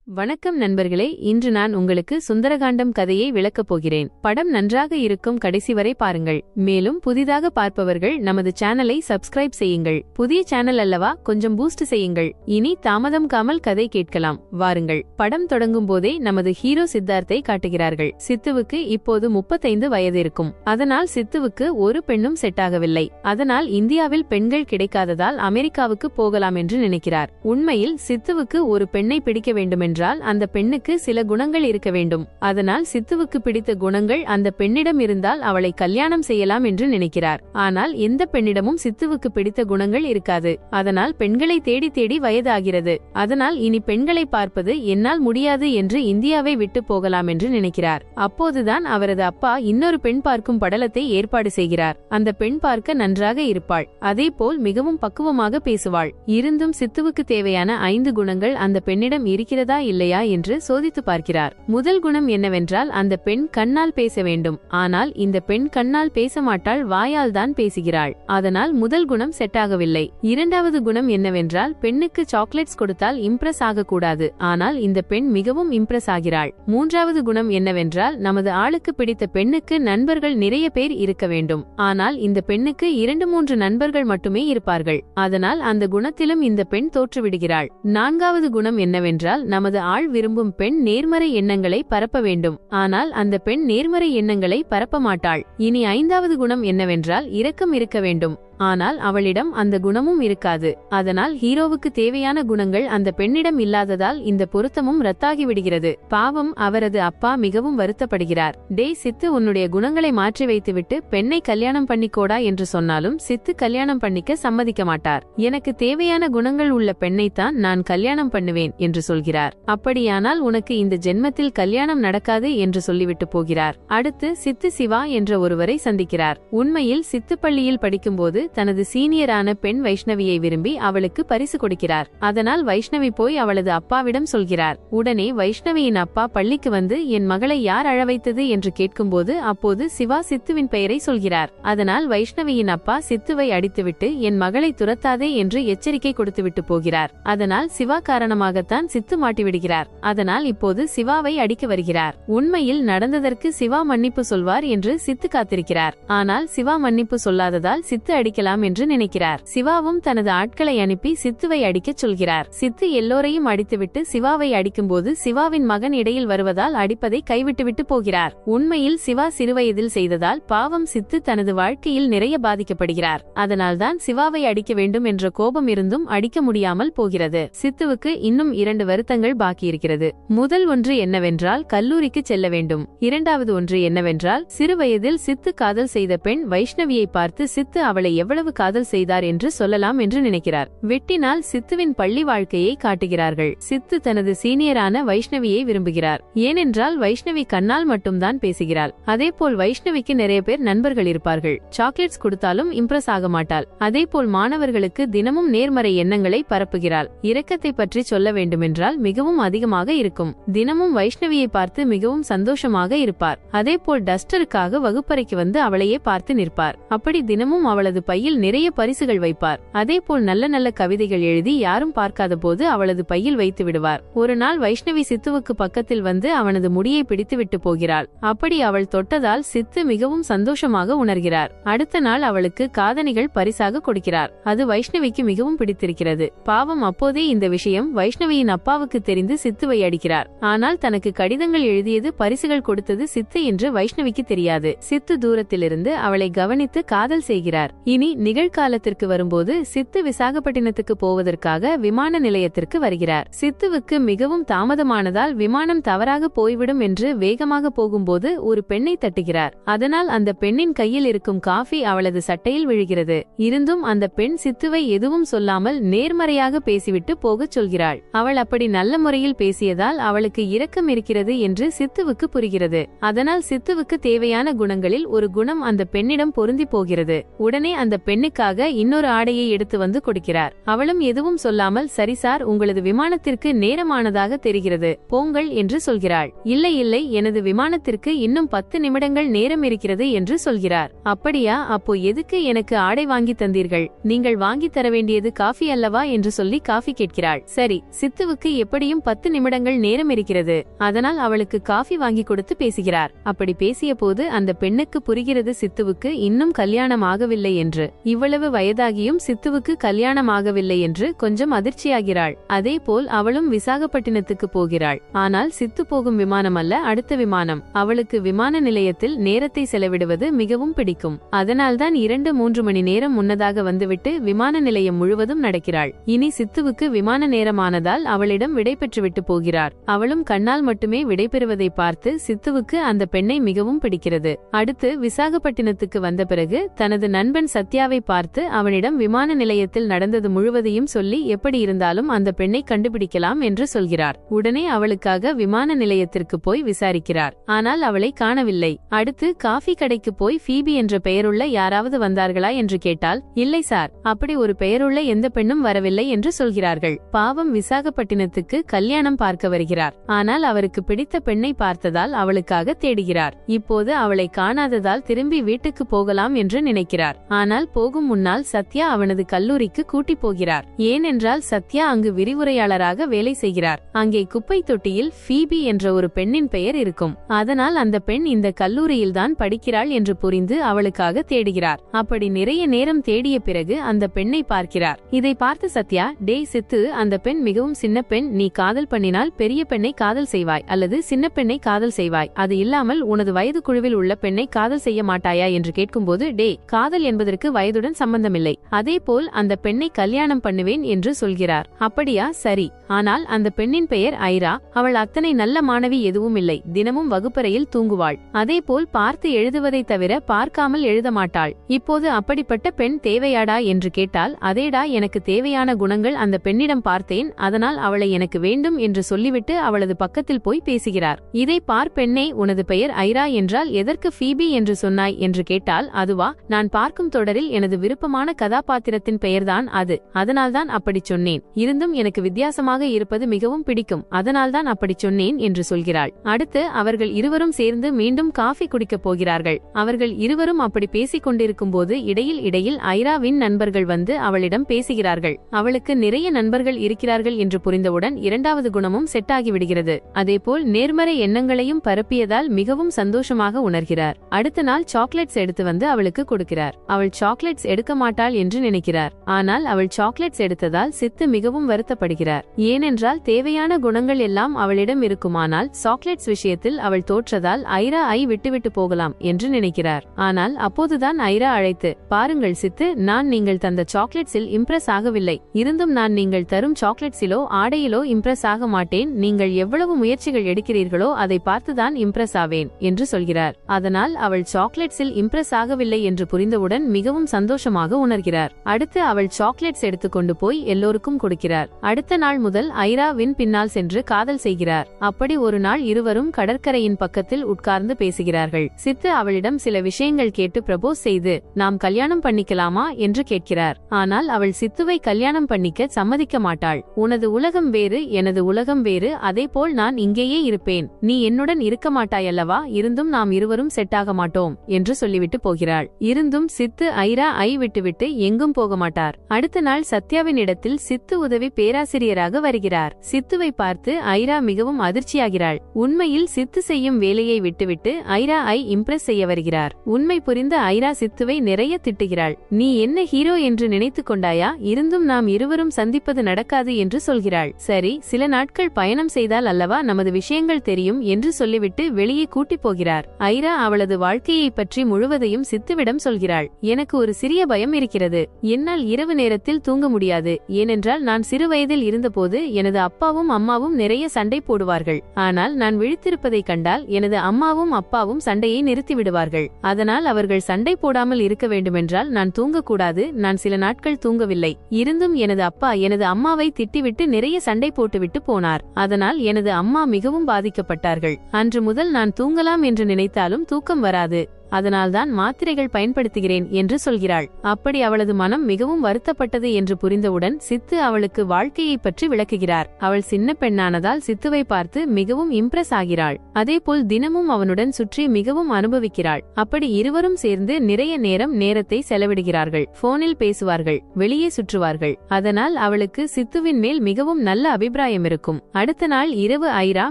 வணக்கம் நண்பர்களே, இன்று நான் உங்களுக்கு சுந்தரகாண்டம் கதையை விளக்கப் போகிறேன். படம் நன்றாக இருக்கும், கடைசி வரை பாருங்கள். மேலும் புதிதாக பார்ப்பவர்கள் நமது சேனலை சப்ஸ்கிரைப் செய்யுங்கள். புதிய சேனல் அல்லவா, கொஞ்சம் பூஸ்ட் செய்யுங்கள். இனி தாமதம் காமல் கதை கேட்கலாம், வாருங்கள். படம் தொடங்கும் போதே நமது ஹீரோ சித்தார்த்தை காட்டுகிறார்கள். சித்துவுக்கு இப்போது 35 வயது இருக்கும். அதனால் சித்துவுக்கு ஒரு பெண்ணும் செட் ஆகவில்லை. அதனால் இந்தியாவில் பெண்கள் கிடைக்காததால் அமெரிக்காவுக்கு போகலாம் என்று நினைக்கிறார். உண்மையில் சித்துவுக்கு ஒரு பெண்ணை பிடிக்க வேண்டுமென்று அந்த பெண்ணுக்கு சில குணங்கள் இருக்க வேண்டும். அதனால் சித்துவுக்கு பிடித்த குணங்கள் அந்த பெண்ணிடம் இருந்தால் அவளை கல்யாணம் செய்யலாம் என்று நினைக்கிறார். ஆனால் எந்த பெண்ணிடமும் சித்துவுக்கு பிடித்த குணங்கள் இருக்காது. அதனால் பெண்களை தேடி தேடி வயதாகிறது. அதனால் இனி பெண்களை பார்ப்பது என்னால் முடியாது என்று இந்தியாவை விட்டு போகலாம் என்று நினைக்கிறார். அப்போதுதான் அவரது அப்பா இன்னொரு பெண் பார்க்கும் படலத்தை ஏற்பாடு செய்கிறார். அந்த பெண் பார்க்க நன்றாக இருப்பாள், அதேபோல் மிகவும் பக்குவமாக பேசுவாள். இருந்தும் சித்துவுக்கு தேவையான 5 குணங்கள் அந்த பெண்ணிடம் இருக்கிறதா இல்லையா என்று சோதித்து பார்க்கிறார். முதல் குணம் என்னவென்றால் அந்த பெண் கண்ணால் பேச வேண்டும். ஆனால் இந்த பெண் கண்ணால் பேச மாட்டாள், வாயால் தான் பேசுகிறாள். அதனால் முதல் குணம் செட் ஆகவில்லை. இரண்டாவது குணம் என்னவென்றால் பெண்ணுக்கு சாக்லேட்ஸ் கொடுத்தால் இம்ப்ரெஸ் ஆகக்கூடாது. ஆனால் இந்த பெண் மிகவும் இம்ப்ரெஸ் ஆகிறாள். மூன்றாவது குணம் என்னவென்றால் நமது ஆளுக்கு பிடித்த பெண்ணுக்கு நண்பர்கள் நிறைய பேர் இருக்க வேண்டும். ஆனால் இந்த பெண்ணுக்கு 2-3 நண்பர்கள் மட்டுமே இருப்பார்கள். அதனால் அந்த குணத்திலும் இந்த பெண் தோற்றுவிடுகிறாள். நான்காவது குணம் என்னவென்றால் நமது ஆள் விரும்பும் பெண் நேர்மறை எண்ணங்களை பரப்ப வேண்டும். ஆனால் அந்த பெண் நேர்மறை எண்ணங்களை பரப்ப மாட்டாள். இனி 5வது குணம் என்னவென்றால் இரக்கம் இருக்க வேண்டும். ஆனால் அவளிடம் அந்த குணமும் இருக்காது. அதனால் ஹீரோவுக்கு தேவையான குணங்கள் அந்த பெண்ணிடம் இல்லாததால் இந்த பொருத்தமும் ரத்தாகிவிடுகிறது. பாவம், அவரது அப்பா மிகவும் வருத்தப்படுகிறார். டே சித்து, உன்னுடைய குணங்களை மாற்றி வைத்துவிட்டு பெண்ணை கல்யாணம் பண்ணிக்கோடா என்று சொன்னாலும் சித்து கல்யாணம் பண்ணிக்க சம்மதிக்க மாட்டார். எனக்கு தேவையான குணங்கள் உள்ள பெண்ணைத்தான் நான் கல்யாணம் பண்ணுவேன் என்று சொல்கிறார். அப்படியானால் உனக்கு இந்த ஜென்மத்தில் கல்யாணம் நடக்காது என்று சொல்லிவிட்டு போகிறார். அடுத்து சித்து சிவா என்ற ஒருவரை சந்திக்கிறார். உண்மையில் சித்து பள்ளியில் படிக்கும்போது தனது சீனியரான பெண் வைஷ்ணவியை விரும்பி அவளுக்கு பரிசு கொடுக்கிறார். அதனால் வைஷ்ணவி போய் அவளது அப்பாவிடம் சொல்கிறார். உடனே வைஷ்ணவியின் அப்பா பள்ளிக்கு வந்து என் மகளை யார் அழவைத்தது என்று கேட்கும்போது அப்போது சிவா சித்துவின் பெயரை சொல்கிறார். அதனால் வைஷ்ணவியின் அப்பா சித்துவை அடித்துவிட்டு என் மகளை துரத்தாதே என்று எச்சரிக்கை கொடுத்துவிட்டு போகிறார். அதனால் சிவா காரணமாகத்தான் சித்து மாட்டிவிடுகிறார். அதனால் இப்போது சிவாவை அடிக்க வருகிறார். உண்மையில் நடந்ததற்கு சிவா மன்னிப்பு சொல்வார் என்று சித்து காத்திருக்கிறார். ஆனால் சிவா மன்னிப்பு சொல்லாததால் சித்து அடிக்கலாம் என்று நினைக்கிறார். சிவாவும் தனது ஆட்களை அனுப்பி சித்துவை அடிக்கச் சொல்கிறார். சித்து எல்லோரையும் அடித்துவிட்டு சிவாவை அடிக்கும்போது சிவாவின் மகன் இடையில் வருவதால் அடிப்பதை கைவிட்டுவிட்டு போகிறார். உண்மையில் சிவா சிறுவயதில் செய்ததால் பாவம் சித்து தனது வாழ்க்கையில் நிறைய பாதிக்கப்படுகிறார். அதனால்தான் சிவாவை அடிக்க வேண்டும் என்ற கோபம் இருந்தும் அடிக்க முடியாமல் போகிறது. சித்துவுக்கு இன்னும் 2 வருத்தங்கள் பாக்கியிருக்கிறது. முதல் ஒன்று என்னவென்றால் கல்லூரிக்கு செல்ல வேண்டும். இரண்டாவது ஒன்று என்னவென்றால் சிறுவயதில் சித்து காதல் செய்த பெண் வைஷ்ணவியை பார்த்து சித்து அவளை எவ்வளவு காதல் செய்தார் என்று சொல்லலாம் என்று நினைக்கிறார். வெட்டினால் சித்துவின் பள்ளி வாழ்க்கையை காட்டுகிறார்கள். சித்து தனது சீனியரான வைஷ்ணவியை விரும்புகிறார். ஏனென்றால் வைஷ்ணவி கண்ணால் மட்டும்தான் பேசுகிறாள். அதேபோல் வைஷ்ணவிக்கு நிறைய பேர் நண்பர்கள் இருப்பார்கள். சாக்லேட்ஸ் கொடுத்தாலும் இம்ப்ரெஸ் ஆக மாட்டாள். அதேபோல் மாணவர்களுக்கு தினமும் நேர்மறை எண்ணங்களை பரப்புகிறாள். இரக்கத்தை பற்றி சொல்ல வேண்டுமென்றால் மிகவும் அதிகமாக இருக்கும். தினமும் வைஷ்ணவியை பார்த்து மிகவும் சந்தோஷமாக இருப்பார். அதேபோல் டஸ்டருக்காக வகுப்பறைக்கு வந்து அவளையே பார்த்து நிற்பார். அப்படி தினமும் அவளது பையில் நிறைய பரிசுகள் வைப்பார். அதேபோல் நல்ல நல்ல கவிதைகள் எழுதி யாரும் பார்க்காத போது அவளது பையில் வைத்து விடுவார். ஒரு நாள் வைஷ்ணவி சித்துவுக்கு பக்கத்தில் வந்து அவனது முடியை பிடித்துவிட்டு போகிறாள். அப்படி அவள் தொட்டதால் சித்து மிகவும் சந்தோஷமாக உணர்கிறார். அடுத்த நாள் அவளுக்கு காதணிகள் பரிசாக கொடுக்கிறார். அது வைஷ்ணவிக்கு மிகவும் பிடித்திருக்கிறது. பாவம், அப்போதே இந்த விஷயம் வைஷ்ணவியின் அப்பாவுக்கு தெரிந்து சித்துவை அடிக்கிறார். ஆனால் தனக்கு கடிதங்கள் எழுதியது பரிசுகள் கொடுத்தது சித்து என்று வைஷ்ணவிக்கு தெரியாது. சித்து தூரத்திலிருந்து அவளை கவனித்து காதல் செய்கிறார். இனி நிகழ்காலத்திற்கு வரும்போது சித்து விசாகப்பட்டினத்துக்கு போவதற்காக விமான நிலையத்திற்கு வருகிறார். சித்துவுக்கு மிகவும் தாமதமானதால் விமானம் தவறாக போய்விடும் என்று வேகமாக போகும்போது ஒரு பெண்ணை தட்டுகிறார். அதனால் அந்த பெண்ணின் கையில் இருக்கும் காஃபி அவளது சட்டையில் விழுகிறது. இருந்தும் அந்த பெண் சித்துவை எதுவும் சொல்லாமல் நேர்மறையாக பேசிவிட்டு போகச் சொல்கிறாள். அவள் அப்படி நல்ல முறையில் பேசியதால் அவளுக்கு இரக்கம் இருக்கிறது என்று சித்துவுக்கு புரிகிறது. அதனால் சித்துவுக்கு தேவையான குணங்களில் ஒரு குணம் அந்த பெண்ணிடம் பொருந்தி போகிறது. உடனே அந்த பெண்ணுக்காக இன்னொரு ஆடையை எடுத்து வந்து கொடுக்கிறார். அவளும் எதுவும் சொல்லாமல் சரி சார், உங்களது விமானத்திற்கு நேரமானதாக தெரிகிறது, போங்கள் என்று சொல்கிறாள். இல்லை இல்லை, எனது விமானத்திற்கு இன்னும் 10 நிமிடங்கள் நேரம் இருக்கிறது என்று சொல்கிறார். அப்படியா, அப்போ எதுக்கு எனக்கு ஆடை வாங்கி தந்தீர்கள்? நீங்கள் வாங்கி தர வேண்டியது காஃபி அல்லவா என்று சொல்லி காஃபி கேட்கிறாள். சரி, சித்துவுக்கு எப்படியும் இன்னும் 10 நிமிடங்கள் நேரம் இருக்கிறது, அதனால் அவளுக்கு காஃபி வாங்கி கொடுத்து பேசுகிறார். அப்படி பேசிய போது அந்த பெண்ணுக்கு புரிகிறது சித்துவுக்கு இன்னும் கல்யாணம் ஆகவில்லை என்று. இவ்வளவு வயதாகியும் சித்துவுக்கு கல்யாணம் ஆகவில்லை என்று கொஞ்சம் அதிர்ச்சியாகிறாள். அதேபோல் அவளும் விசாகப்பட்டினத்துக்கு போகிறாள். ஆனால் சித்து போகும் விமானம் அல்ல, அடுத்த விமானம். அவளுக்கு விமான நிலையத்தில் நேரத்தை செலவிடுவது மிகவும் பிடிக்கும். அதனால்தான் 2-3 மணி நேரம் முன்னதாக வந்துவிட்டு விமான நிலையம் முழுவதும் நடக்கிறாள். இனி சித்துவுக்கு விமான நேரமானதால் அவளிடம் விடைபெற்றுவிட்டு போகிறார். அவளும் கண்ணால் மட்டுமே விடைபெறுவதை பார்த்து சித்துவுக்கு அந்த பெண்ணை மிகவும் பிடிக்கிறது. அடுத்து விசாகப்பட்டினத்துக்கு வந்த பிறகு தனது நண்பன் சத்யாவை பார்த்து அவனிடம் விமான நிலையத்தில் நடந்தது முழுவதையும் சொல்லி எப்படி இருந்தாலும் அந்த பெண்ணை கண்டுபிடிக்கலாம் என்று சொல்கிறார். உடனே அவளுக்காக விமான நிலையத்திற்கு போய் விசாரிக்கிறார். ஆனால் அவளை காணவில்லை. அடுத்து காஃபி கடைக்கு போய் ஃபீபி என்ற பெயருள்ள யாராவது வந்தார்களா என்று கேட்டால், இல்லை சார், அப்படி ஒரு பெயருள்ள எந்த பெண்ணும் வரவில்லை என்று சொல்கிறார்கள். பாவம் விசாகப்பட்டினத்துக்கு கல்யாணம் பார்க்க வருகிறார். ஆனால் அவருக்கு பிடித்த பெண்ணை பார்த்ததால் அவளுக்காக தேடுகிறார். இப்போது அவளை காணாததால் திரும்பி வீட்டுக்கு போகலாம் என்று நினைக்கிறார். ஆனால் போகும் முன்னால் சத்யா அவனது கல்லூரிக்கு கூட்டி போகிறார். ஏனென்றால் சத்யா அங்கு விரிவுரையாளராக வேலை செய்கிறார். அங்கே குப்பை தொட்டியில் ஃபீபி என்ற ஒரு பெண்ணின் பெயர் இருக்கும். அதனால் அந்த பெண் இந்த கல்லூரியில்தான் படிக்கிறாள் என்று புரிந்து அவளுக்காக தேடுகிறார். அப்படி நிறைய நேரம் தேடிய பிறகு அந்த பெண்ணை பார்க்கிறார். இதை பார்த்து சத்யா, டேய் சித்து, அந்த பெண் மிகவும் சின்ன பெண். நீ காதல் பண்ணினால் பெரிய பெண்ணை காதல் செய்வாய் அல்லது சின்ன பெண்ணை காதல் செய்வாய். அது இல்லாமல் உனது வயது குழுவில் உள்ள பெண்ணை காதல் செய்ய மாட்டாயா என்று கேட்கும்போது, டே, காதல் என்பதற்கு வயதுடன் சம்பந்தமில்லை. அதேபோல் அந்த பெண்ணை கல்யாணம் பண்ணுவேன் என்று சொல்கிறார். அப்படியா, சரி. ஆனால் அந்த பெண்ணின் பெயர் ஐரா. அவள் அத்தனை நல்ல மாணவி எதுவும் இல்லை. தினமும் வகுப்பறையில் தூங்குவாள். அதேபோல் பார்த்து எழுதுவதை தவிர பார்க்காமல் எழுத மாட்டாள். இப்போது அப்படிப்பட்ட பெண் தேவையாடா என்று கேட்டால், அதேடா, எனக்கு தேவையான குணங்கள் அந்த பெண்ணிடம் பார்த்தேன், அதனால் அவளை எனக்கு வேண்டும் என்று சொல்லிவிட்டு அவளது பக்கத்தில் போய் பேசுகிறார். இதை பார் பெண்ணே, உனது பெயர் ஐரா என்றால் எதற்கு ஃபீபி என்று சொன்னாய் என்று கேட்டால், அதுவா, நான் பார்க்கும் தொடரில் எனது விருப்பமான கதாபாத்திரத்தின் பெயர்தான் அது. அதனால்தான் அப்படி சொன்னேன். இருந்தும் எனக்கு வித்தியாசமாக இருப்பது மிகவும் பிடிக்கும். அதனால்தான் அப்படி சொன்னேன் என்று சொல்கிறாள். அடுத்து அவர்கள் இருவரும் சேர்ந்து மீண்டும் காஃபி குடிக்கப் போகிறார்கள். அவர்கள் இருவரும் அப்படி பேசிக் கொண்டிருக்கும் போது இடையில் ஐராவின் நண்பர்கள் வந்து அவளிடம் பேசுகிறார்கள். அவளுக்கு நிறைய நண்பர்கள் இருக்கிறார்கள் என்று புரிந்தவுடன் இரண்டாவது குணமும் செட் ஆகிவிடுகிறது. அதேபோல் நேர்மறை எண்ணங்களையும் பரப்பியதால் மிகவும் சந்தோஷமாக உணர்கிறார். அடுத்த நாள் சாக்லேட்ஸ் எடுத்து வந்து அவளுக்கு கொடுக்கிறார். அவள் சாக்லேட்ஸ் எடுக்க மாட்டாள் என்று நினைக்கிறார். ஆனால் அவள் சாக்லேட்ஸ் எடுத்ததால் சித்து மிகவும் வருத்தப்படுகிறார். ஏனென்றால் தேவையான குணங்கள் எல்லாம் அவளிடம் இருக்குமானால் சாக்லேட்ஸ் விஷயத்தில் அவள் தோற்றதால் ஐரா விட்டுவிட்டு போகலாம் என்று நினைக்கிறார். ஆனால் அப்போதுதான் ஐரா அழைத்து, பாருங்கள் சித்து, நான் நீங்கள் தந்த சாக்லேட்ஸில் இம்ப்ரெஸ் ஆகவில்லை. இருந்தும் நான் நீங்கள் தரும் சாக்லேட்ஸிலோ ஆடையிலோ இம்ப்ரெஸ் ஆக மாட்டேன். நீங்கள் எவ்வளவு முயற்சிகள் எடுக்கிறீர்களோ அதை பார்த்துதான் இம்ப்ரெஸ் ஆவேன் என்று சொல்கிறார். அதனால் அவள் சாக்லேட்ஸில் இம்ப்ரெஸ் ஆகவில்லை என்று புரிந்தவுடன் மிகவும் சந்தோஷமாக உணர்கிறார். அடுத்து அவள் சாக்லேட்ஸ் எடுத்துக்கொண்டு போய் எல்லோருக்கும் கொடுக்கிறார். அடுத்த நாள் முதல் ஐராவின் பின்னால் சென்று காதல் செய்கிறார். அப்படி ஒரு நாள் இருவரும் கடற்கரையின் பக்கத்தில் உட்கார்ந்து பேசுகிறார்கள். சித்து அவளிடம் சில விஷயங்கள் கேட்டு ப்ரபோஸ் செய்து, நாம் கல்யாணம் பண்ணிக்கலாமா என்று கேட்கிறார். ஆனால் அவள் சித்துவை கல்யாணம் பண்ணிக்க சம்மதிக்க மாட்டாள். உனது உலகம் வேறு, எனது உலகம் வேறு, அதேபோல் நான் இங்கேயே இருப்பேன். நீ என்னுடன் இருக்க மாட்டாயல்லவா, இருந்தும் நாம் இருவரும் செட் ஆக மாட்டோம் என்று சொல்லிவிட்டு போகிறாள். இருந்தும் சித்து ஐரா விட்டுவிட்டு எங்கும் போக மாட்டார். அடுத்த நாள் சத்யாவின் இடத்தில் சித்து உதவி பேராசிரியராக வருகிறார். சித்துவை பார்த்து ஐரா மிகவும் அதிர்ச்சியாகிறாள். உண்மையில் சித்து செய்யும் வேலையை விட்டுவிட்டு ஐரா இம்ப்ரெஸ் செய்ய வருகிறார். உண்மை புரிந்த ஐரா சித்துவை நிறைய திட்டுகிறாள். நீ என்ன ஹீரோ என்று நினைத்து கொண்டாயா, இருந்தும் நாம் இருவரும் சந்திப்பது நடக்காது என்று சொல்கிறாள். சரி, சில நாட்கள் பயணம் செய்தால் அல்லவா நமது விஷயங்கள் தெரியும் என்று சொல்லிவிட்டு வெளியே கூட்டி போகிறார். ஐரா அவளது வாழ்க்கையை பற்றி முழுவதையும் சித்துவிடம் சொல்கிறாள். எனக்கு ஒரு சிறிய பயம் இருக்கிறது. என்னால் இரவு நேரத்தில் தூங்க முடியாது. ஏனென்றால் நான் சிறு வயதில் இருந்தபோது எனது அப்பாவும் அம்மாவும் நிறைய சண்டை போடுவார்கள். ஆனால் நான் விழித்திருப்பதை கண்டால் எனது அம்மாவும் அப்பாவும் சண்டையை நிறுத்திவிடுவார்கள். அதனால் அவர்கள் சண்டை போடாமல் இருக்க வேண்டுமென்றால் நான் தூங்கக்கூடாது. நான் சில நாட்கள் தூங்கவில்லை. இருந்தும் எனது அப்பா எனது அம்மாவை திட்டிவிட்டு நிறைய சண்டை போட்டுவிட்டு போனார். அதனால் எனது அம்மா மிகவும் பாதிக்கப்பட்டார்கள். அன்று முதல் நான் தூங்கலாம் என்று நினைத்தாலும் தூக்கம் வராது. அதனால்தான் மாத்திரைகள் பயன்படுத்துகிறேன் என்று சொல்கிறாள். அப்படி அவளது மனம் மிகவும் வருத்தப்பட்டது என்று புரிந்தவுடன் சித்து அவளுக்கு வாழ்க்கையை பற்றி விளக்குகிறார். அவள் சின்ன பெண்ணானதால் சித்துவை பார்த்து மிகவும் இம்ப்ரெஸ் ஆகிறாள். அதேபோல் தினமும் அவனுடன் சுற்றி மிகவும் அனுபவிக்கிறாள். அப்படி இருவரும் சேர்ந்து நிறைய நேரத்தை செலவிடுகிறார்கள். போனில் பேசுவார்கள், வெளியே சுற்றுவார்கள். அதனால் அவளுக்கு சித்துவின் மேல் மிகவும் நல்ல அபிப்பிராயம் இருக்கும். அடுத்த நாள் இரவு ஐரா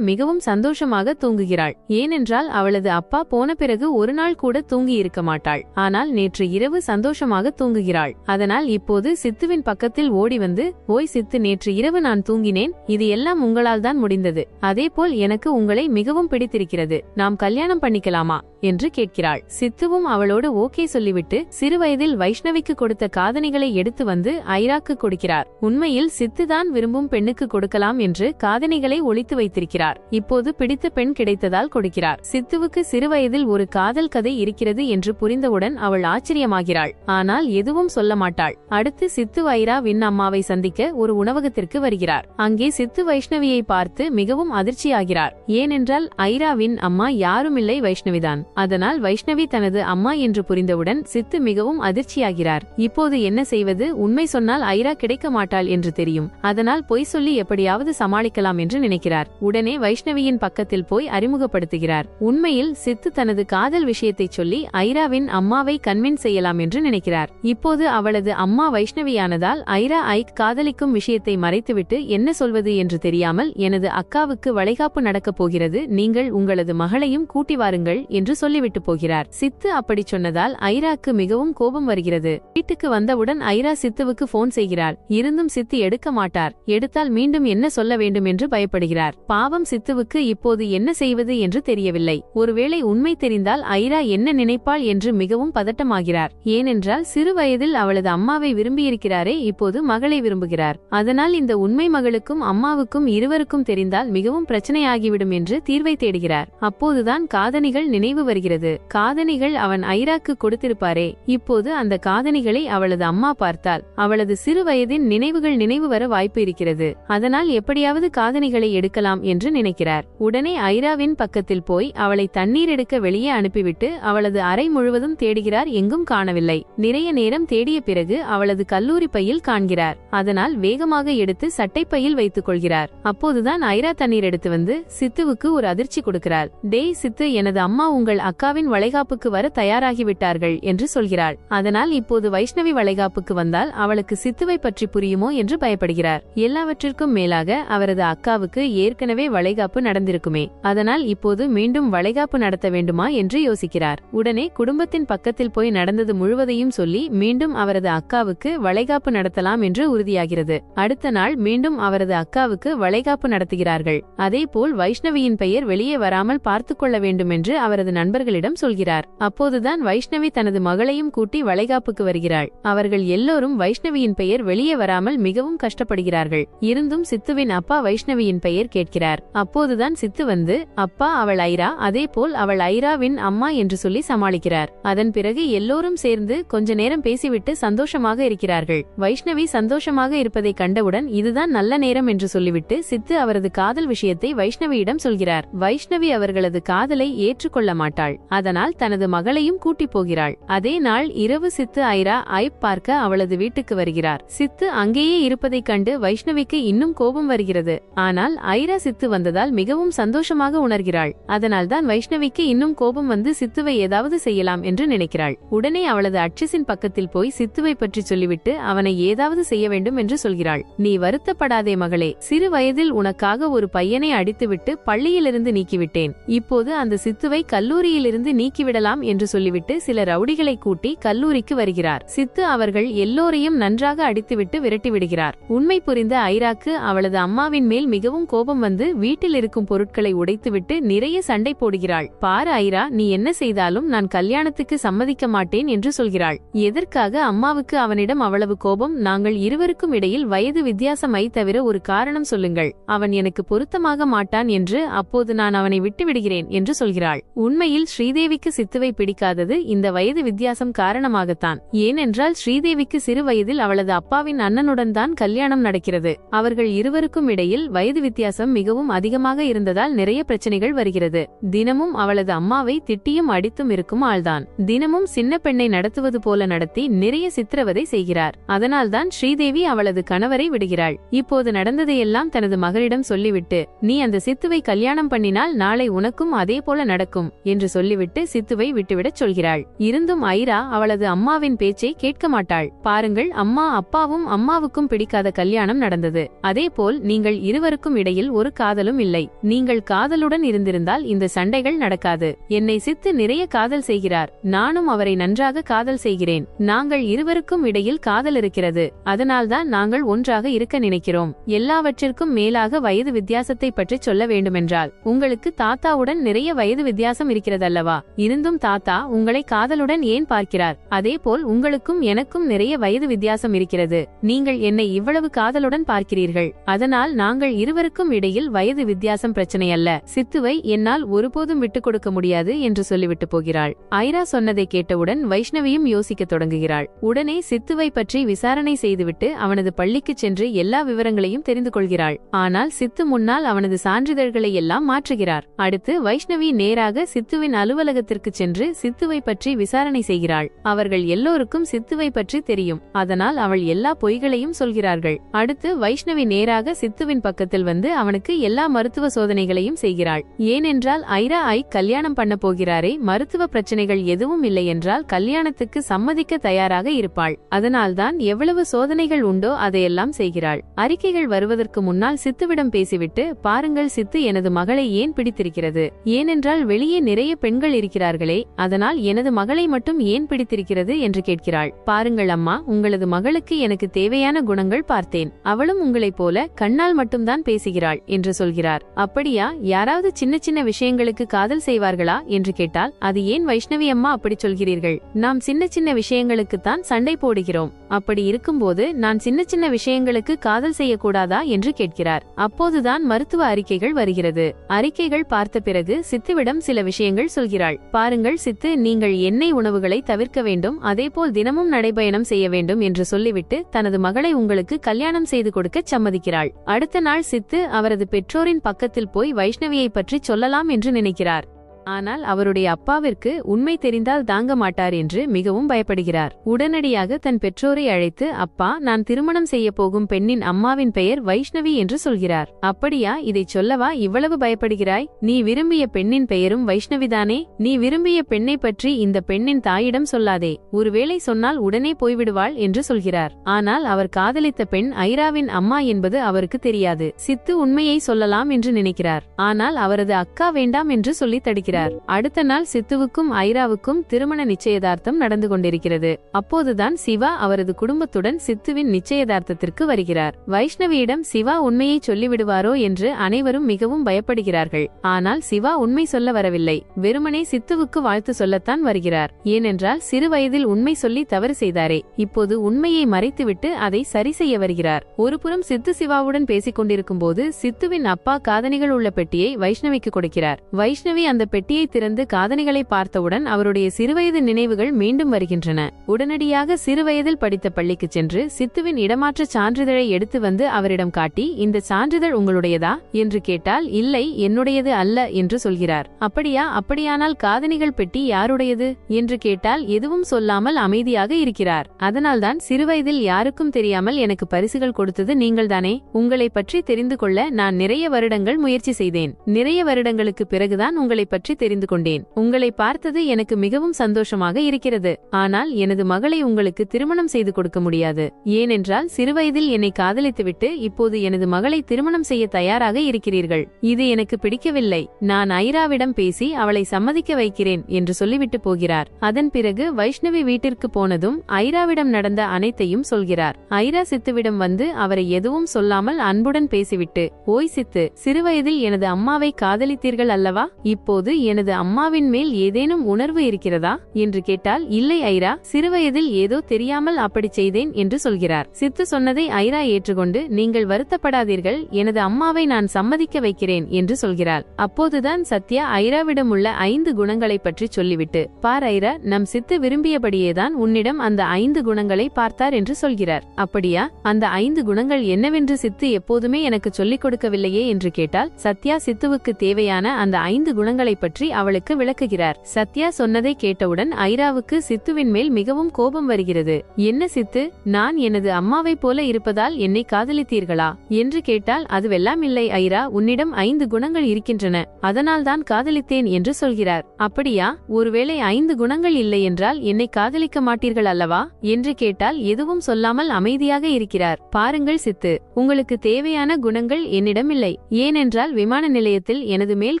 மிகவும் சந்தோஷமாக தூங்குகிறாள். ஏனென்றால் அவளது அப்பா போன பிறகு ஒரு நாள் கூட தூங்கி இருக்க மாட்டாள். ஆனால் நேற்று இரவு சந்தோஷமாக தூங்குகிறாள். அதனால் இப்போது சித்துவின் பக்கத்தில் ஓடி வந்து, ஓய் சித்து, நேற்று இரவு நான் தூங்கினேன். இது எல்லாம் உங்களால் தான் முடிந்தது. அதேபோல் எனக்கு உங்களை மிகவும் பிடித்திருக்கிறது. நாம் கல்யாணம் பண்ணிக்கலாமா என்று கேட்கிறாள். சித்துவும் அவளோடு ஓகே சொல்லிவிட்டு சிறுவயதில் வைஷ்ணவிக்கு கொடுத்த காதணிகளை எடுத்து வந்து ஐராக்கு கொடுக்கிறார். உண்மையில் சித்துதான் விரும்பும் பெண்ணுக்கு கொடுக்கலாம் என்று காதணிகளை ஒளித்து வைத்திருக்கிறார். இப்போது பிடித்த பெண் கிடைத்ததால் கொடுக்கிறார். சித்துவுக்கு சிறுவயதில் ஒரு காதல் கதை இருக்கிறது என்று புரிந்தவுடன் அவள் ஆச்சரியமாகிறாள். ஆனால் எதுவும் சொல்ல மாட்டாள். அடுத்து சித்து ஐராவின் அம்மாவை சந்திக்க ஒரு உணவகத்திற்கு வருகிறார். அங்கே சித்து வைஷ்ணவியை பார்த்து மிகவும் அதிர்ச்சியாகிறார். ஏனென்றால் ஐராவின் அம்மா யாருமில்லை, வைஷ்ணவிதான். அதனால் வைஷ்ணவி தனது அம்மா என்று புரிந்தவுடன் சித்து மிகவும் அதிர்ச்சியாகிறார். இப்போது என்ன செய்வது? உண்மை சொன்னால் ஐரா கிடைக்க மாட்டாள் என்று தெரியும். அதனால் பொய் சொல்லி எப்படியாவது சமாளிக்கலாம் என்று நினைக்கிறார். உடனே வைஷ்ணவியின் பக்கத்தில் போய் அறிமுகப்படுத்துகிறார். உண்மையில் சித்து தனது காதல் விஷயத்தை சொல்லி ஐராவின் அம்மாவை கன்வின்ஸ் செய்யலாம் என்று நினைக்கிறார். இப்போது அவளது அம்மா வைஷ்ணவியானதால் ஐரா காதலிக்கும் விஷயத்தை மறைத்துவிட்டு என்ன சொல்வது என்று தெரியாமல், எனது அக்காவுக்கு வளைகாப்பு நடக்கப் போகிறது, நீங்கள் உங்களது மகளையும் கூட்டி வாருங்கள் என்று சொல்லிவிட்டு போகிறார். சித்து அப்படி சொன்னதால் ஐராக்கு மிகவும் கோபம் வருகிறது. வீட்டுக்கு வந்தவுடன் ஐரா சித்துவுக்கு போன் செய்கிறார். இருந்தும் சித்து எடுக்க மாட்டார். எடுத்தால் மீண்டும் என்ன சொல்ல வேண்டும் என்று பயப்படுகிறார். பாவம் சித்துவுக்கு இப்போது என்ன செய்வது என்று தெரியவில்லை. ஒருவேளை உண்மை தெரிந்தால் ஐரா என்ன நினைப்பாள் என்று மிகவும் பதட்டமாகிறார். ஏனென்றால் சிறு வயதில் அவளது அம்மாவை விரும்பியிருக்கிறாரே, இப்போது மகளை விரும்புகிறார். அதனால் இந்த உண்மை மகளுக்கும் அம்மாவுக்கும் இருவருக்கும் தெரிந்தால் மிகவும் பிரச்சனையாகிவிடும் என்று தீர்வை தேடுகிறார். அப்போதுதான் காதணிகள் நினைவு வருகிறது. காதணிகள் அவன் ஐராக்கு கொடுத்திருப்பாரே, இப்போது அந்த காதணிகளை அவளது அம்மா பார்த்தால் அவளது சிறு வயதின் நினைவுகள் நினைவு வர வாய்ப்பு இருக்கிறது. அதனால் எப்படியாவது காதணிகளை எடுக்கலாம் என்று நினைக்கிறார். உடனே ஐராவின் பக்கத்தில் போய் அவளை தண்ணீர் எடுக்க வெளியே அனுப்பிவிட்டு அவளது அறை முழுவதும் தேடுகிறார். எங்கும் காணவில்லை. நிறைய நேரம் தேடிய பிறகு அவளது கல்லூரி பையில் காண்கிறார். அதனால் வேகமாக எடுத்து சட்டைப்பையில் வைத்துக் கொள்கிறார். அப்போதுதான் ஐரா தண்ணீர் எடுத்து வந்து சித்துவுக்கு ஒரு அதிர்ச்சி கொடுக்கிறாள். டேய் சித்து, எனது அம்மா உங்கள் அக்காவின் வளைகாப்புக்கு வர தயாராகிவிட்டார்கள் என்று சொல்கிறாள். அதனால் இப்போது வைஷ்ணவி வளைகாப்புக்கு வந்தால் அவளுக்கு சித்துவை பற்றி புரியுமோ என்று பயப்படுகிறார். எல்லாவற்றிற்கும் மேலாக அவரது அக்காவுக்கு ஏற்கனவே வளைகாப்பு நடந்திருக்குமே, அதனால் இப்போது மீண்டும் வளைகாப்பு நடத்த வேண்டுமா என்று யோசிக்கிறார். உடனே குடும்பத்தின் பக்கத்தில் போய் நடந்தது முழுவதையும் சொல்லி மீண்டும் அவரது அக்காவுக்கு வளைகாப்பு நடத்தலாம் என்று உறுதியாகிறது. அடுத்த நாள் மீண்டும் அவரது அக்காவுக்கு வளைகாப்பு நடத்துகிறார்கள். அதேபோல் வைஷ்ணவியின் பெயர் வெளியே வராமல் பார்த்துக்கொள்ள வேண்டும் என்று அவரது நண்பர்களிடம் சொல்கிறார். அப்போதுதான் வைஷ்ணவி தனது மகளையும் கூட்டி வளைகாப்புக்கு வருகிறாள். அவர்கள் எல்லோரும் வைஷ்ணவியின் பெயர் வெளியே வராமல் மிகவும் கஷ்டப்படுகிறார்கள். இருந்தும் சித்துவின் அப்பா வைஷ்ணவியின் பெயர் கேட்கிறார். அப்போதுதான் சித்து வந்து, அப்பா, அவள் ஐரா, அதேபோல் அவள் ஐராவின் அம்மா என்று சொல்லி சமாளிக்கிறார். அதன் பிறகு எல்லோரும் சேர்ந்து கொஞ்ச நேரம் பேசிவிட்டு சந்தோஷமாக இருக்கிறார்கள். வைஷ்ணவி சந்தோஷமாக இருப்பதை கண்டவுடன் இதுதான் நல்ல நேரம் என்று சொல்லிவிட்டு சித்து அவரது காதல் விஷயத்தை வைஷ்ணவியிடம் சொல்கிறார். வைஷ்ணவி அவர்களது காதலை ஏற்றுக்கொள்ள மாட்டாள். அதனால் தனது மகளையும் கூட்டி போகிறாள். அதே நாள் இரவு சித்து ஐரா பார்க்க அவளது வீட்டுக்கு வருகிறார். சித்து அங்கேயே இருப்பதைக் கண்டு வைஷ்ணவிக்கு இன்னும் கோபம் வருகிறது. ஆனால் ஐரா சித்து வந்ததால் மிகவும் சந்தோஷமாக உணர்கிறாள். அதனால்தான் வைஷ்ணவிக்கு இன்னும் கோபம் வந்து சித்துவை ஏதாவது செய்யலாம் என்று நினைக்கிறாள். உடனே அவளது அட்சிசின் பக்கத்தில் போய் சித்துவை பற்றி சொல்லிவிட்டு அவனை ஏதாவது செய்ய வேண்டும் என்று சொல்கிறாள். நீ வருத்தப்படாதே மகளே, சிறு வயதில் உனக்காக ஒரு பையனை அடித்துவிட்டு பள்ளியிலிருந்து நீக்கிவிட்டேன். இப்போது அந்த சித்துவை கல்லூரியிலிருந்து நீக்கிவிடலாம் என்று சொல்லிவிட்டு சில ரவுடிகளை கூட்டி கல்லூரிக்கு வருகிறார். சித்து அவர்கள் எல்லோரையும் நன்றாக அடித்துவிட்டு விரட்டிவிடுகிறார். உண்மை புரிந்த ஐராக்கு அவளது அம்மாவின் மேல் மிகவும் கோபம் வந்து வீட்டில் இருக்கும் பொருட்களை உடைத்துவிட்டு நிறைய சண்டை போடுகிறாள். பாரு ஐரா, நீ என்ன செய்தாலும் நான் கல்யாணத்துக்கு சம்மதிக்க மாட்டேன் என்று சொல்கிறாள். எதற்காக அம்மாவுக்கு அவனிடம் அவ்வளவு கோபம்? நாங்கள் இருவருக்கும் இடையில் வயது வித்தியாசமை தவிர ஒரு காரணம் சொல்லுங்கள். அவன் எனக்கு பொருத்தமாக மாட்டான் என்று, அப்போது நான் அவனை விட்டுவிடுகிறேன் என்று சொல்கிறாள். உண்மையில் ஸ்ரீதேவிக்கு சித்துவை பிடிக்காதது இந்த வயது வித்தியாசம் காரணமாகத்தான். ஏனென்றால் ஸ்ரீதேவிக்கு சிறு வயதில் அவளது அப்பாவின் அண்ணனுடன் தான் கல்யாணம் நடக்கிறது. அவர்கள் இருவருக்கும் இடையில் வயது வித்தியாசம் மிகவும் அதிகமாக இருந்ததால் நிறைய பிரச்சனைகள் வருகிறது. தினமும் அவளது அம்மாவை திட்டியும் நடித்தும் இருக்கும் ஆள்தான். தினமும் சின்ன பெண்ணை நடத்துவது போல நடத்தி நிறைய சித்திரவதை செய்கிறார். அதனால்தான் ஸ்ரீதேவி அவளது கணவரை விடுகிறாள். இப்போது நடந்ததையெல்லாம் தனது மகளிடம் சொல்லிவிட்டு, நீ அந்த சித்துவை கல்யாணம் பண்ணினால் நாளை உனக்கும் அதே போல நடக்கும் என்று சொல்லிவிட்டு சித்துவை விட்டுவிடச் சொல்கிறாள். இருந்தும் ஐரா அவளது அம்மாவின் பேச்சை கேட்க மாட்டாள். பாருங்கள், அம்மா அப்பாவும் அம்மாவுக்கும் பிடிக்காத கல்யாணம் நடந்தது. அதேபோல் நீங்கள் இருவருக்கும் இடையில் ஒரு காதலும் இல்லை. நீங்கள் காதலுடன் இருந்திருந்தால் இந்த சண்டைகள் நடக்காது. என்னை சித்து நிறைய காதல் செய்கிறார். நானும் அவரை நன்றாக காதல் செய்கிறேன். நாங்கள் இருவருக்கும் இடையில் காதல் இருக்கிறது. அதனால்தான் நாங்கள் ஒன்றாக இருக்க நினைக்கிறோம். எல்லாவற்றிற்கும் மேலாக வயது வித்தியாசத்தை பற்றி சொல்ல வேண்டுமென்றால், உங்களுக்கு தாத்தாவுடன் நிறைய வயது வித்தியாசம் இருக்கிறதல்லவா? இருந்தும் தாத்தா உங்களை காதலுடன் ஏன் பார்க்கிறார்? அதேபோல் உங்களுக்கும் எனக்கும் நிறைய வயது வித்தியாசம் இருக்கிறது. நீங்கள் என்னை இவ்வளவு காதலுடன் பார்க்கிறீர்கள். அதனால் நாங்கள் இருவருக்கும் இடையில் வயது வித்தியாசம் பிரச்சனை அல்ல. சித்துவை என்னால் ஒருபோதும் விட்டுக் கொடுக்க முடியாது என்று சொல்லிவிட்டு போகிறாள். ஐரா சொன்னதை கேட்டவுடன் வைஷ்ணவியும் யோசிக்க தொடங்குகிறாள். உடனே சித்துவை பற்றி விசாரணை செய்துவிட்டு அவனது பள்ளிக்கு சென்று எல்லா விவரங்களையும் தெரிந்து கொள்கிறாள். ஆனால் சித்து முன்னால் அவனது சான்றிதழ்களை எல்லாம் மாற்றுகிறார். அடுத்து வைஷ்ணவி நேராக சித்துவின் அலுவலகத்திற்கு சென்று சித்துவை பற்றி விசாரணை செய்கிறாள். அவர்கள் எல்லோருக்கும் சித்துவை பற்றி தெரியும். அதனால் அவள் எல்லா பொய்களையும் சொல்கிறார்கள். அடுத்து வைஷ்ணவி நேராக சித்துவின் பக்கத்தில் வந்து அவனுக்கு எல்லா மருத்துவ சோதனைகளையும் செய்கிறாள். ஏனென்றால் ஐரா கல்யாணம் பண்ண போகிறாரே, மருத்துவ பிரச்சனைகள் எதுவும் இல்லை என்றால் கல்யாணத்துக்கு சம்மதிக்க தயாராக இருப்பாள். அதனால்தான் எவ்வளவு சோதனைகள் உண்டோ அதையெல்லாம் செய்கிறாள். அறிக்கைகள் வருவதற்கு முன்னால் சித்துவிடம் பேசிவிட்டு, பாருங்கள் சித்து, எனது மகளை ஏன் பிடித்திருக்கிறது? ஏனென்றால் வெளியே நிறைய பெண்கள் இருக்கிறார்களே, அதனால் எனது மகளை மட்டும் ஏன் பிடித்திருக்கிறது என்று கேட்கிறாள். பாருங்கள் அம்மா, உங்களது மகளுக்கு எனக்கு தேவையான குணங்கள் பார்த்தேன். அவளும் உங்களைப் போல கண்ணால் மட்டும்தான் பேசுகிறாள் என்று சொல்கிறார். அப்படியா? யாராவது சின்ன சின்ன விஷயங்களுக்கு காதல் செய்வார்களா என்று கேட்டால், அது ஏன் வைஷ்ணவி அம்மா அப்படி சொல்கிறீர்கள்? நாம் சின்ன சின்ன விஷயங்களுக்குத்தான் சண்டை போடுகிறோம். அப்படி இருக்கும்போது நான் சின்ன சின்ன விஷயங்களுக்கு காதல் செய்யக்கூடாதா என்று கேட்கிறார். அப்போதுதான் மருத்துவ அறிக்கைகள் வருகிறது. அறிக்கைகள் பார்த்த பிறகு சித்துவிடம் சில விஷயங்கள் சொல்கிறாள். பாருங்கள் சித்து, நீங்கள் எண்ணெய் உணவுகளை தவிர்க்க வேண்டும். அதேபோல் தினமும் நடைபயணம் செய்ய வேண்டும் என்று சொல்லிவிட்டு தனது மகளை உங்களுக்கு கல்யாணம் செய்து கொடுக்க சம்மதிக்கிறாள். அடுத்த நாள் சித்து அவரது பெற்றோரின் பக்கத்தில் போய் வைஷ்ணவியை பற்றி சொல்லலாம் என்று நினைக்கிறார். ஆனால் அவருடைய அப்பாவிற்கு உண்மை தெரிந்தால் தாங்க மாட்டார் என்று மிகவும் பயப்படுகிறார். உடனடியாக தன் பெற்றோரை அழைத்து, அப்பா, நான் திருமணம் செய்ய போகும் பெண்ணின் அம்மாவின் பெயர் வைஷ்ணவி என்று சொல்கிறார். அப்படியா? இதை சொல்லவா இவ்வளவு பயப்படுகிறாய்? நீ விரும்பிய பெண்ணின் பெயரும் வைஷ்ணவிதானே? நீ விரும்பிய பெண்ணை பற்றி இந்த பெண்ணின் தாயிடம் சொல்லாதே. ஒருவேளை சொன்னால் உடனே போய்விடுவாள் என்று சொல்கிறார். ஆனால் அவர் காதலித்த பெண் ஐராவின் அம்மா என்பது அவருக்கு தெரியாது. சித்து உண்மையை சொல்லலாம் என்று நினைக்கிறார். ஆனால் அவரது அக்கா வேண்டாம் என்று சொல்லி தடுக்கிறார். அடுத்த நாள் சித்துவுக்கும் ஐராவுக்கும் திருமண நிச்சயதார்த்தம் நடந்து கொண்டிருக்கிறது. அப்போதுதான் சிவா அவரது குடும்பத்துடன் சித்துவின் நிச்சயதார்த்தத்திற்கு வருகிறார். வைஷ்ணவியிடம் சிவா உண்மையை சொல்லிவிடுவாரோ என்று அனைவரும் மிகவும் பயப்படுகிறார்கள். ஆனால் சிவா உண்மை சொல்ல வரவில்லை. வெறுமனே சித்துவுக்கு வாழ்த்து சொல்லத்தான் வருகிறார். ஏனென்றால் சிறு வயதில் உண்மை சொல்லி தவறு செய்தாரே, இப்போது உண்மையை மறைத்துவிட்டு அதை சரி செய்ய வருகிறார். ஒருபுறம் சித்து சிவாவுடன் பேசிக் கொண்டிருக்கும் போது சித்துவின் அப்பா காதணிகள் உள்ள பெட்டியை வைஷ்ணவிக்கு கொடுக்கிறார். வைஷ்ணவி அந்த பெட்டியை திறந்து காதணிகளை பார்த்தவுடன் அவருடைய சிறுவயது நினைவுகள் மீண்டும் வருகின்றன. உடனடியாக சிறுவயதில் படித்த பள்ளிக்கு சென்று சித்துவின் இடமாற்ற சான்றிதழை எடுத்து வந்து அவரிடம் காட்டி, இந்த சான்றிதழ் உங்களுடையதா என்று கேட்டால், இல்லை, என்னுடையது அல்ல என்று சொல்கிறார். அப்படியா? அப்படியானால் காதணிகள் பெட்டி யாருடையது என்று கேட்டால் எதுவும் சொல்லாமல் அமைதியாக இருக்கிறார். அதனால்தான் சிறுவயதில் யாருக்கும் தெரியாமல் எனக்கு பரிசுகள் கொடுத்தது நீங்கள்தானே? உங்களை பற்றி தெரிந்து கொள்ள நான் நிறைய வருடங்கள் முயற்சி செய்தேன். நிறைய வருடங்களுக்கு பிறகுதான் உங்களை பற்றி தெரிந்து கொண்டேன். உங்களை பார்த்தது எனக்கு மிகவும் சந்தோஷமாக இருக்கிறது. ஆனால் எனது மகளை உங்களுக்கு திருமணம் செய்து கொடுக்க முடியாது. ஏனென்றால் சிறுவயதில் என்னை காதலித்துவிட்டு இப்போது எனது மகளை திருமணம் செய்ய தயாராக இருக்கிறீர்கள். இது எனக்கு பிடிக்கவில்லை. நான் ஐராவிடம் பேசி அவளை சம்மதிக்க வைக்கிறேன் என்று சொல்லிவிட்டு போகிறார். அதன் பிறகு வைஷ்ணவி வீட்டிற்கு போனதும் ஐராவிடம் நடந்த அனைத்தையும் சொல்கிறார். ஐரா சித்துவிடம் வந்து அவரை எதுவும் சொல்லாமல் அன்புடன் பேசிவிட்டு, ஓய் சித்து, சிறுவயதில் எனது அம்மாவை காதலித்தீர்கள் அல்லவா? இப்போது எனது அம்மாவின் மேல் ஏதேனும் உணர்வு இருக்கிறதா என்று கேட்டால், இல்லை ஐரா, சிறுவயதில் ஏதோ தெரியாமல் அப்படி செய்தேன் என்று சொல்கிறார். சித்து சொன்னதை ஐரா ஏற்றுக்கொண்டு, நீங்கள் வருத்தப்படாதீர்கள், எனது அம்மாவை நான் சம்மதிக்க வைக்கிறேன் என்று சொல்கிறார். அப்போதுதான் சத்யா ஐராவிடம் உள்ள 5 குணங்களை பற்றி சொல்லிவிட்டு, பார் ஐரா, நம் சித்து விரும்பியபடியேதான் உன்னிடம் அந்த 5 குணங்களை பார்த்தார் என்று சொல்கிறார். அப்படியா? அந்த 5 குணங்கள் என்னவென்று சித்து எப்போதுமே எனக்கு சொல்லிக் கொடுக்கவில்லையே என்று கேட்டால், சத்யா சித்துவுக்கு தேவையான அந்த 5 குணங்களை பற்றி பற்றி அவளுக்கு விளக்குகிறார். சத்யா சொன்னதை கேட்டவுடன் ஐராவுக்கு சித்துவின் மேல் மிகவும் கோபம் வருகிறது. என்ன சித்து, நான் எனது அம்மாவைப் போல இருப்பதால் என்னை காதலித்தீர்களா என்று கேட்டால், அதுவெல்லாம் இல்லை ஐரா, உன்னிடம் 5 குணங்கள் இருக்கின்றன, அதனால்தான் காதலித்தேன் என்று சொல்கிறார். அப்படியா? ஒருவேளை 5 குணங்கள் இல்லை என்றால் என்னை காதலிக்க மாட்டீர்கள் அல்லவா என்று கேட்டால் எதுவும் சொல்லாமல் அமைதியாக இருக்கிறார். பாருங்கள் சித்து, உங்களுக்கு தேவையான குணங்கள் என்னிடம் இல்லை. ஏனென்றால் விமான நிலையத்தில் எனது மேல்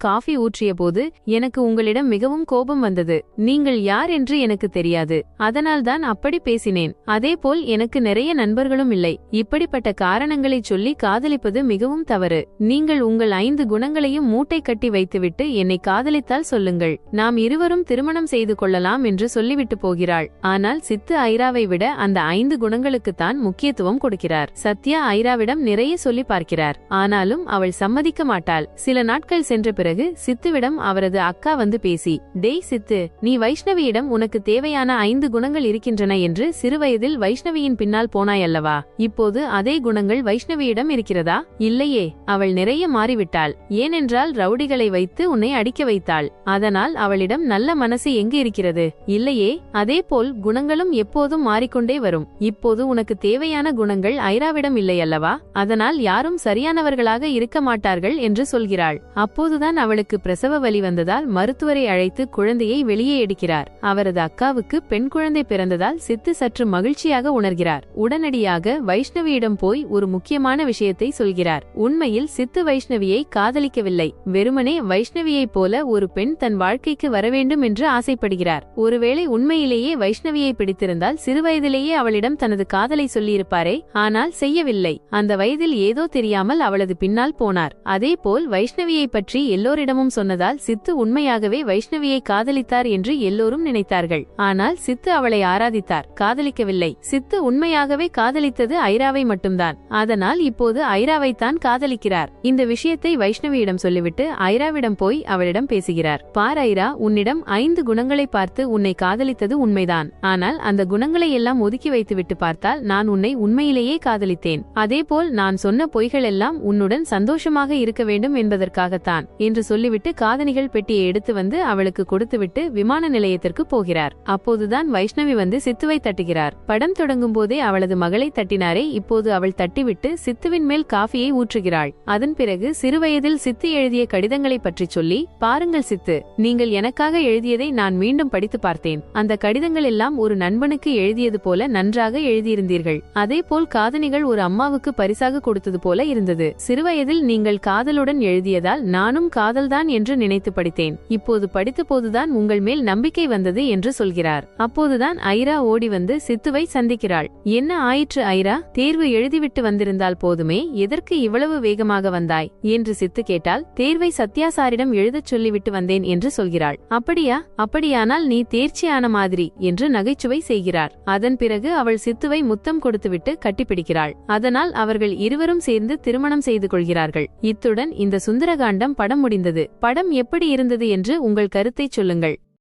காஃபி ஊற்றிய போது எனக்கு உங்களிடம் மிகவும் கோபம் வந்தது. நீங்கள் யார் என்று எனக்கு தெரியாது, அதனால்தான் அப்படி பேசினேன். அதேபோல் எனக்கு நிறைய நண்பர்களும் இல்லை. இப்படிப்பட்ட காரணங்களைச் சொல்லி காதலிப்பது மிகவும் தவறு. நீங்கள் உங்கள் 5 குணங்களையும் மூட்டை கட்டி வைத்துவிட்டு என்னை காதலித்தால் சொல்லுங்கள், நாம் இருவரும் திருமணம் செய்து கொள்ளலாம் என்று சொல்லிவிட்டு போகிறாள். ஆனால் சித்து ஐராவை விட அந்த 5 குணங்களுக்குத்தான் முக்கியத்துவம் கொடுக்கிறார். சத்யா ஐராவிடம் நிறைய சொல்லி பார்க்கிறார். ஆனாலும் அவள் சம்மதிக்க மாட்டாள். சில நாட்கள் சென்ற பிறகு சித்துவிடம் அவரது அக்கா வந்து பேசி, டேய் சித்து, நீ வைஷ்ணவியிடம் உனக்கு தேவையான 5 குணங்கள் இருக்கின்றன என்று சிறுவயதில் வைஷ்ணவியின் பின்னால் போனாயல்லவா, இப்போது அதே குணங்கள் வைஷ்ணவியிடம் இருக்கிறதா? இல்லையே, அவள் நிறைய மாறிவிட்டாள். ஏனென்றால் ரவுடிகளை வைத்து உன்னை அடிக்க வைத்தாள். அதனால் அவளிடம் நல்ல மனசு எங்கு இருக்கிறது? இல்லையே. அதேபோல் குணங்களும் எப்போதும் மாறிக்கொண்டே வரும். இப்போது உனக்கு தேவையான குணங்கள் ஐராவிடம் இல்லையல்லவா, அதனால் யாரும் சரியானவர்களாக இருக்க மாட்டார்கள் என்று சொல்கிறாள். அப்போதுதான் அவளுக்கு பிரசவ வலி வந்ததால் மருத்துவரை அழைத்து குழந்தையை வெளியே எடுக்கிறார். அவரது அக்காவுக்கு பெண் குழந்தை பிறந்ததால் சித்து சற்று மகிழ்ச்சியாக உணர்கிறார். உடனடியாக வைஷ்ணவியிடம் போய் ஒரு முக்கியமான விஷயத்தை சொல்கிறார். உண்மையில் சித்து வைஷ்ணவியை காதலிக்கவில்லை, வெறுமனே வைஷ்ணவியைப் போல ஒரு பெண் தன் வாழ்க்கைக்கு வரவேண்டும் என்று ஆசைப்படுகிறார். ஒருவேளை உண்மையிலேயே வைஷ்ணவியை பிடித்திருந்தால் சிறுவயதிலேயே அவளிடம் தனது காதலை சொல்லியிருப்பாரே, ஆனால் செய்யவில்லை. அந்த வயதில் ஏதோ தெரியாமல் அவளது பின்னால் போனார். அதேபோல் வைஷ்ணவியை பற்றி எல்லோரிடமும் சொன்னதால் சித்து உண்மையாகவே வைஷ்ணவியை காதலித்தார் என்று எல்லோரும் நினைத்தார்கள். ஆனால் சித்து அவளை ஆராதித்தார், காதலிக்கவில்லை. சித்து உண்மையாகவே காதலித்தது ஐராவை மட்டும்தான். அதனால் இப்போது ஐராவைத்தான் காதலிக்கிறார். இந்த விஷயத்தை வைஷ்ணவியிடம் சொல்லிவிட்டு ஐராவிடம் போய் அவளிடம் பேசுகிறார். பார் ஐரா, உன்னிடம் 5 குணங்களை பார்த்து உன்னை காதலித்தது உண்மைதான். ஆனால் அந்த குணங்களை எல்லாம் ஒதுக்கி வைத்துவிட்டு பார்த்தால் நான் உன்னை உண்மையிலேயே காதலித்தேன். அதேபோல் நான் சொன்ன பொய்கள் எல்லாம் உன்னுடன் சந்தோஷமாக இருக்க வேண்டும் என்பதற்காகத்தான் என்று சொல்லிவிட்டு காதணிகள் பெட்டியை எடுத்து வந்து அவளுக்கு கொடுத்துவிட்டு விமான நிலையத்திற்கு போகிறார். அப்போதுதான் வைஷ்ணவி வந்து சித்துவை தட்டுகிறார். படம் தொடங்கும் போதே அவளது மகளை தட்டினாரே, இப்போது அவள் தட்டிவிட்டு சித்துவின் மேல் காஃபியை ஊற்றுகிறாள். அதன் பிறகு சிறுவயதில் சித்து எழுதிய கடிதங்களை பற்றி சொல்லி, பாருங்கள் சித்து, நீங்கள் எனக்காக எழுதியதை நான் மீண்டும் படித்து பார்த்தேன். அந்த கடிதங்கள் எல்லாம் ஒரு நண்பனுக்கு எழுதியது போல நன்றாக எழுதியிருந்தீர்கள். அதேபோல் காதணிகள் ஒரு அம்மாவுக்கு பரிசாக கொடுத்தது போல இருந்தது. சிறுவயதில் நீங்கள் காதலுடன் எழுதியதால் நானும் காதல்தான் என்று நினைத்து படித்தேன். இப்போது படித்த போதுதான் உங்கள் மேல் நம்பிக்கை வந்தது என்று சொல்கிறார். அப்போதுதான் ஐரா ஓடி வந்து சித்துவை சந்திக்கிறாள். என்ன ஆயிற்று ஐரா, தேர்வு எழுதிவிட்டு வந்திருந்தால் போதுமே, எதற்கு இவ்வளவு வேகமாக வந்தாய் என்று சித்து கேட்டால், தேர்வை சத்யா சாரிடம் எழுதச் சொல்லிவிட்டு வந்தேன் என்று சொல்கிறாள். அப்படியா? அப்படியானால் நீ தேர்ச்சியான மாதிரி என்று நகைச்சுவை செய்கிறார். அதன் பிறகு அவள் சித்துவை முத்தம் கொடுத்துவிட்டு கட்டிப்பிடிக்கிறாள். அதனால் அவர்கள் இருவரும் சேர்ந்து திருமணம் செய்து கொள்கிறார்கள். இத்துடன் இந்த சுந்தரகாண்டம் படம் முடிந்தது. படம் எப்படி இருந்தது என்று உங்கள் கருத்தை சொல்லுங்கள்.